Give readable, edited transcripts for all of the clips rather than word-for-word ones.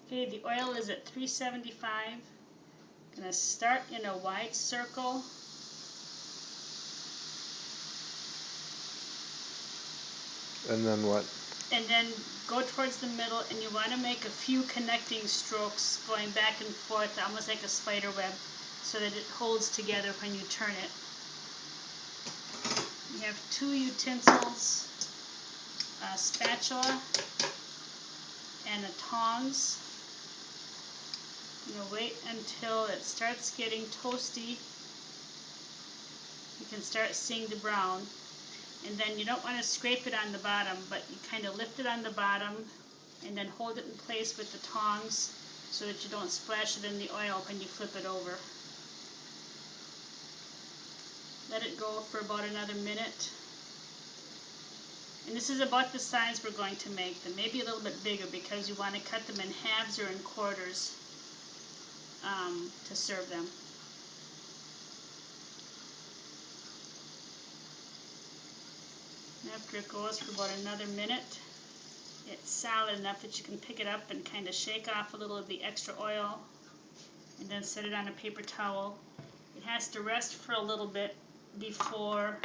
Okay, the oil is at 375. Gonna start in a wide circle. And then what? And then go towards the middle, and you want to make a few connecting strokes going back and forth, almost like a spider web, so that it holds together when you turn it. You have 2 utensils, a spatula and a tongs. Wait until it starts getting toasty. You can start seeing the brown. And then you don't want to scrape it on the bottom, but you kind of lift it on the bottom and then hold it in place with the tongs so that you don't splash it in the oil when you flip it over. Let it go for about another minute. And this is about the size we're going to make them, maybe a little bit bigger, because you want to cut them in halves or in quarters to serve them. After it goes for about another minute, it's solid enough that you can pick it up and kind of shake off a little of the extra oil and then set it on a paper towel. It has to rest for a little bit before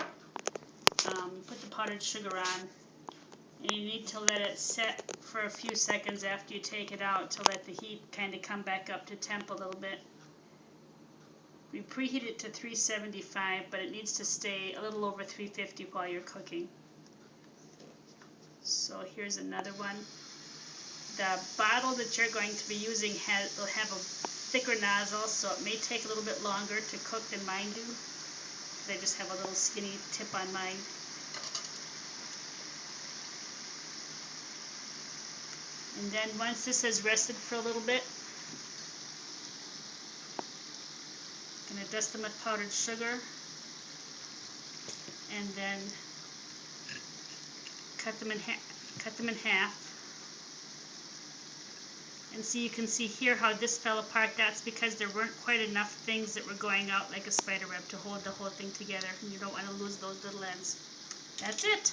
you put the powdered sugar on. And you need to let it set for a few seconds after you take it out to let the heat kind of come back up to temp a little bit. We preheat it to 375, but it needs to stay a little over 350 while you're cooking. So here's another one. The bottle that you're going to be using will have a thicker nozzle, so it may take a little bit longer to cook than mine do. I just have a little skinny tip on mine. And then once this has rested for a little bit, I'm going to dust them with powdered sugar and then cut them in half. And so you can see here how this fell apart. That's because there weren't quite enough things that were going out like a spider web to hold the whole thing together, and you don't want to lose those little ends. That's it.